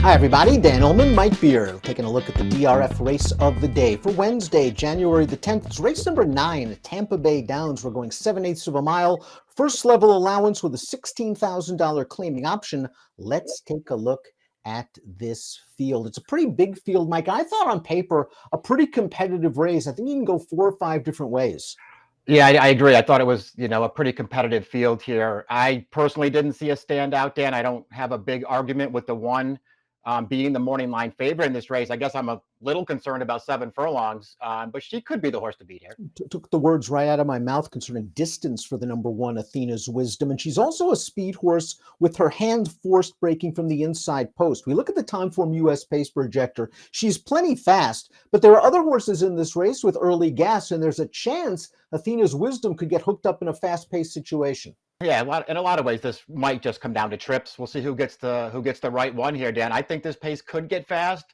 Hi everybody, Dan Illman, Mike Beer, taking a look at the DRF race of the day for Wednesday, January the 10th. It's race number 9, Tampa Bay Downs. We're going 7/8 of a mile. First level allowance with a $16,000 claiming option. Let's take a look at this field. It's a pretty big field, Mike. I thought on paper, a pretty competitive race. I think you can go 4 or 5 different ways. Yeah, I agree. I thought it was, a pretty competitive field here. I personally didn't see a standout, Dan. I don't have a big argument with the one being the morning line favorite in this race. I guess I'm a little concerned about 7 furlongs, but she could be the horse to beat here. Took the words right out of my mouth concerning distance for the number 1, Athena's Wisdom. And she's also a speed horse with her hand forced breaking from the inside post. We look at the Timeform US pace projector. She's plenty fast, but there are other horses in this race with early gas, and there's a chance Athena's Wisdom could get hooked up in a fast-paced situation. Yeah, in a lot of ways, this might just come down to trips. We'll see who gets the right one here, Dan. I think this pace could get fast.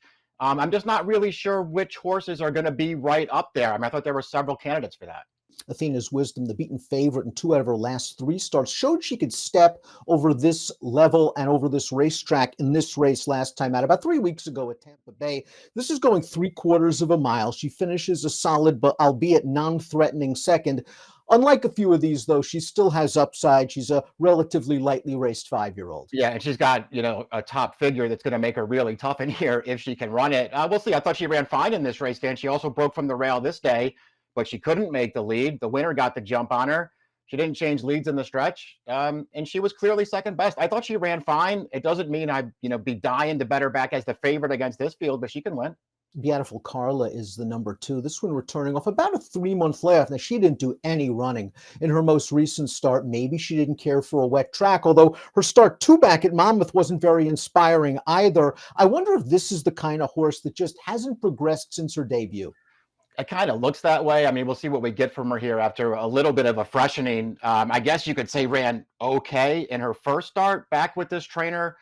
I'm just not really sure which horses are going to be right up there. I thought there were several candidates for that. Athena's Wisdom, the beaten favorite in 2 out of her last 3 starts, showed she could step over this level and over this racetrack in this race last time out, about 3 weeks ago at Tampa Bay. This is going 3/4 of a mile. She finishes a solid, but albeit non-threatening second. Unlike a few of these, though, she still has upside. She's a relatively lightly raced 5-year-old. Yeah, and she's got, a top figure that's going to make her really tough in here if she can run it. We'll see. I thought she ran fine in this race, Dan. She also broke from the rail this day, but she couldn't make the lead. The winner got the jump on her. She didn't change leads in the stretch, and she was clearly second best. I thought she ran fine. It doesn't mean I'd, be dying to bet her back as the favorite against this field, but she can win. Beautiful Carla is the number 2. This one returning off about a 3-month layoff. Now, she didn't do any running in her most recent start. Maybe she didn't care for a wet track, although her start 2 back at Monmouth wasn't very inspiring either. I wonder if this is the kind of horse that just hasn't progressed since her debut. It kind of looks that way. We'll see what we get from her here after a little bit of a freshening. I guess you could say ran okay in her first start back with this trainer.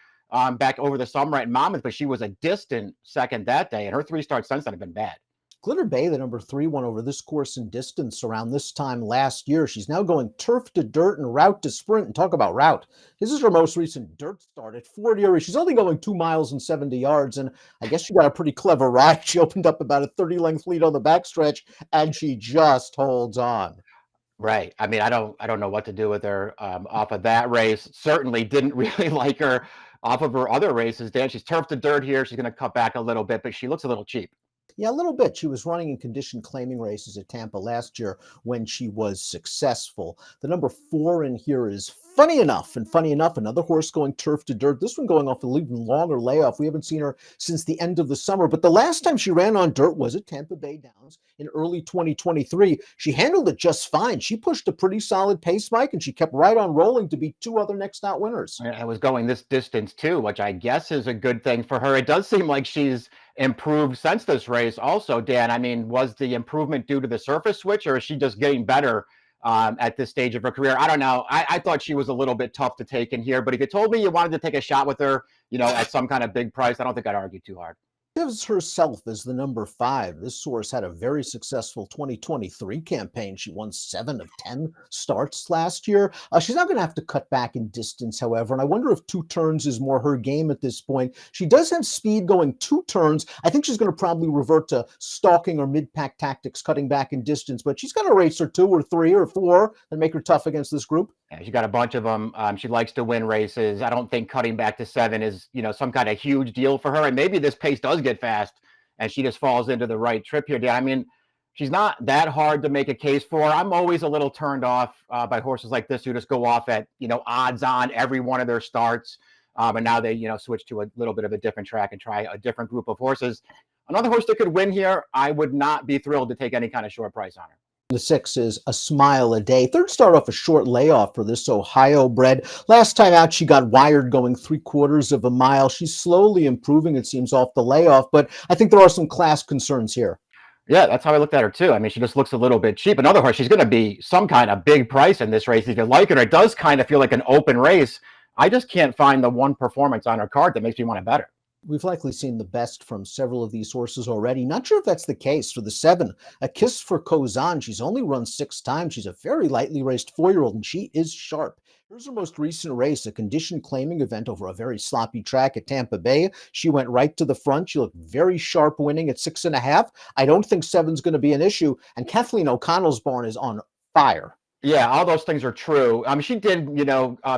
Back over the summer at Monmouth, but she was a distant second that day, and her 3 starts since then have been bad. Glitter Bay, the number 3, won over this course in distance around this time last year. She's now going turf to dirt and route to sprint. And talk about route. This is her most recent dirt start at Fort Erie. She's only going 2 miles and 70 yards, and I guess she got a pretty clever ride. She opened up about a 30-length lead on the backstretch, and she just holds on. Right. I don't know what to do with her off of that race. Certainly didn't really like her off of her other races, Dan. She's turf to dirt here. She's going to cut back a little bit, but she looks a little cheap. Yeah, a little bit. She was running in condition claiming races at Tampa last year when she was successful. The number 4 in here is Funny Enough. And funny enough, another horse going turf to dirt. This one going off an even longer layoff. We haven't seen her since the end of the summer. But the last time she ran on dirt was at Tampa Bay Downs in early 2023. She handled it just fine. She pushed a pretty solid pace, Mike, and she kept right on rolling to beat 2 other next out winners. I was going this distance too, which I guess is a good thing for her. It does seem like she's improved since this race also, Dan. Was the improvement due to the surface switch, or is she just getting better at this stage of her career? I don't know. I thought she was a little bit tough to take in here, but if you told me you wanted to take a shot with her, at some kind of big price, I don't think I'd argue too hard. Gives herself as the number 5. This horse had a very successful 2023 campaign. She won 7 of 10 starts last year. She's not going to have to cut back in distance, however, and I wonder if 2 turns is more her game at this point. She does have speed going 2 turns. I think she's going to probably revert to stalking or mid-pack tactics, cutting back in distance, but she's got a race or 2 or 3 or 4 that make her tough against this group. Yeah, she's got a bunch of them. She likes to win races. I don't think cutting back to 7 is, some kind of huge deal for her. And maybe this pace does get fast and she just falls into the right trip here. Yeah, she's not that hard to make a case for. I'm always a little turned off by horses like this who just go off at, odds on every one of their starts. And now they, switch to a little bit of a different track and try a different group of horses. Another horse that could win here, I would not be thrilled to take any kind of short price on her. The 6 is A Smile a Day. Third start off a short layoff for this Ohio bred. Last time out, she got wired going 3/4 of a mile. She's slowly improving, it seems, off the layoff, but I think there are some class concerns here. Yeah, that's how I looked at her too. She just looks a little bit cheap. Another horse, she's going to be some kind of big price in this race. If you like it, it does kind of feel like an open race. I just can't find the one performance on her card that makes me want to bet her. We've likely seen the best from several of these horses already. Not sure if that's the case for the 7. A Kiss for Kozan. She's only run 6 times. She's a very lightly raced 4-year-old, and she is sharp. Here's her most recent race, a condition claiming event over a very sloppy track at Tampa Bay. She went right to the front. She looked very sharp winning at 6.5. I don't think seven's going to be an issue. And Kathleen O'Connell's barn is on fire. Yeah, all those things are true. She did,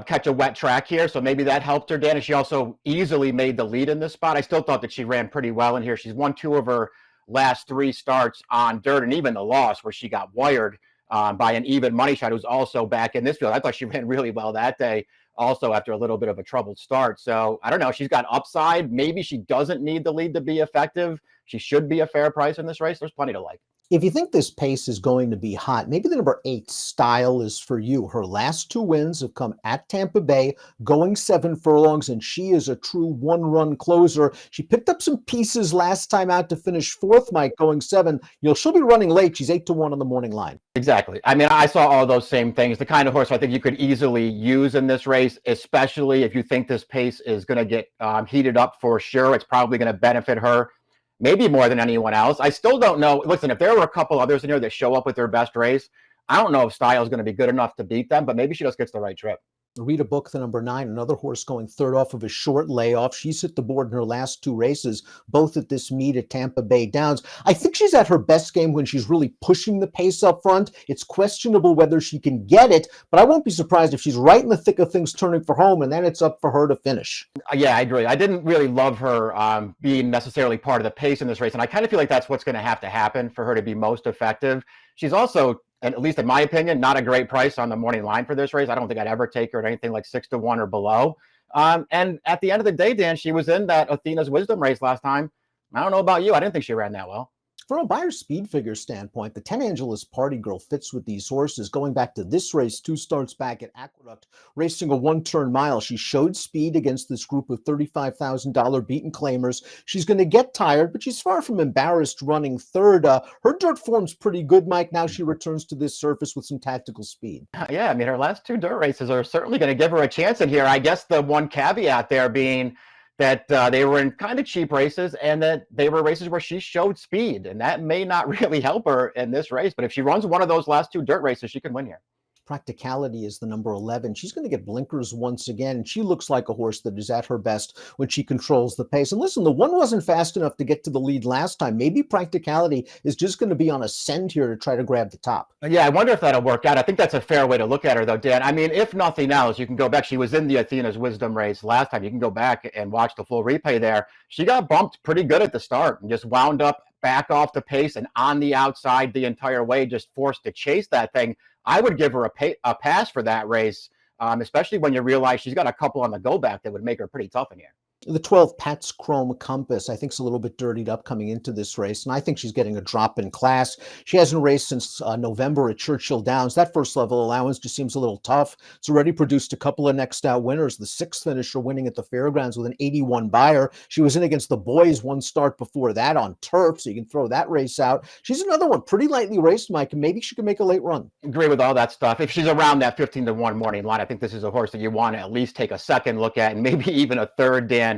catch a wet track here, so maybe that helped her, Dan. And she also easily made the lead in this spot. I still thought that she ran pretty well in here. She's won two of her last three starts on dirt, and even the loss where she got wired by an even money shot who's also back in this field. I thought she ran really well that day, also after a little bit of a troubled start. So I don't know. She's got upside. Maybe she doesn't need the lead to be effective. She should be a fair price in this race. There's plenty to like. If you think this pace is going to be hot, maybe the number 8 Style is for you. Her last 2 wins have come at Tampa Bay, going 7 furlongs, and she is a true one-run closer. She picked up some pieces last time out to finish 4th, Mike, going 7. She'll be running late. She's 8-1 on the morning line. Exactly. I mean, I saw all those same things. The kind of horse I think you could easily use in this race, especially if you think this pace is going to get heated up for sure. It's probably going to benefit her maybe more than anyone else. I still don't know. Listen, if there were a couple others in here that show up with their best race, I don't know if Style is going to be good enough to beat them, but maybe she just gets the right trip. Rita Book, the number 9, another horse going 3rd off of a short layoff. She's hit the board in her last 2 races, both at this meet at Tampa Bay Downs. I think she's at her best game when she's really pushing the pace up front. It's questionable whether she can get it, but I won't be surprised if she's right in the thick of things turning for home, and then it's up for her to finish. Yeah, I agree. I didn't really love her being necessarily part of the pace in this race, and I kind of feel like that's what's going to have to happen for her to be most effective. She's also, and at least in my opinion, not a great price on the morning line for this race. I don't think I'd ever take her at anything like 6-1 or below. And at the end of the day, Dan, she was in that Athena's Wisdom race last time. I don't know about you. I didn't think she ran that well. From a buyer speed figure standpoint, the 10 Angeles Party Girl fits with these horses. Going back to this race, 2 starts back at Aqueduct, racing a 1-turn mile. She showed speed against this group of $35,000 beaten claimers. She's going to get tired, but she's far from embarrassed running 3rd. Her dirt form's pretty good, Mike. Now she returns to this surface with some tactical speed. Yeah, I mean, her last 2 dirt races are certainly going to give her a chance in here. I guess the one caveat there being that they were in kind of cheap races and that they were races where she showed speed, and that may not really help her in this race. But if she runs one of those last 2 dirt races, she can win here. Practicality is the number 11. She's going to get blinkers once again, and she looks like a horse that is at her best when she controls the pace. And listen, the one wasn't fast enough to get to the lead last time. Maybe Practicality is just going to be on a send here to try to grab the top. Yeah, I wonder if that'll work out. I think that's a fair way to look at her, though, Dan. I mean, if nothing else, you can go back. She was in the Athena's Wisdom race last time. You can go back and watch the full replay there. She got bumped pretty good at the start and just wound up back off the pace and on the outside the entire way, just forced to chase that thing. I would give her a pass for that race, especially when you realize she's got a couple on the go back that would make her pretty tough in here. The 12 Pat's Chrome Compass, I think, is a little bit dirtied up coming into this race, and I think she's getting a drop in class. She hasn't raced since November at Churchill Downs. That first level allowance just seems a little tough. It's already produced a couple of next out winners. The 6th finisher winning at the Fairgrounds with an 81 buyer. She was in against the boys 1 start before that on turf, so you can throw that race out. She's another one, pretty lightly raced, Mike, and maybe she can make a late run. Agree with all that stuff. If she's around that 15-1 morning line, I think this is a horse that you want to at least take a second look at, and maybe even a third, Dan.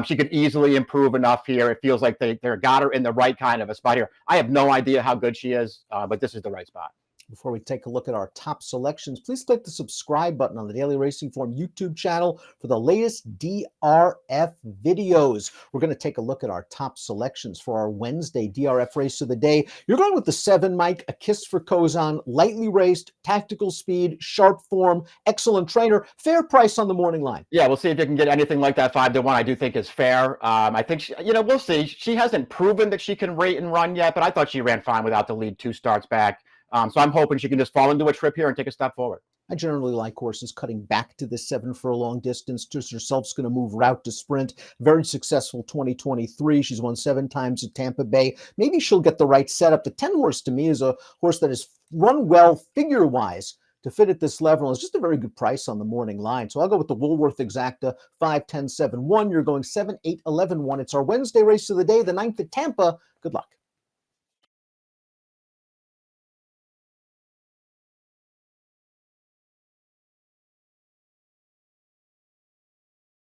She could easily improve enough here. It feels like they got her in the right kind of a spot here. I have no idea how good she is, but this is the right spot. Before we take a look at our top selections, please click the subscribe button on the Daily Racing Form YouTube channel for the latest DRF videos. We're going to take a look at our top selections for our Wednesday DRF race of the day. You're going with the 7, Mike, A Kiss for Kozan, lightly raced, tactical speed, sharp form, excellent trainer, fair price on the morning line. Yeah, we'll see if you can get anything like that 5-1. I do think is fair. I think, we'll see. She hasn't proven that she can rate and run yet, but I thought she ran fine without the lead 2 starts back. So I'm hoping she can just fall into a trip here and take a step forward. I generally like horses cutting back to the 7 furlong distance. Just herself's going to move route to sprint. Very successful 2023. She's won 7 times at Tampa Bay. Maybe she'll get the right setup. The 10 horse to me is a horse that has run well figure-wise to fit at this level. It's just a very good price on the morning line. So I'll go with the Woolworth Exacta 5-10-7-1. You're going 7-8-11-1. It's our Wednesday race of the day, the 9th at Tampa. Good luck.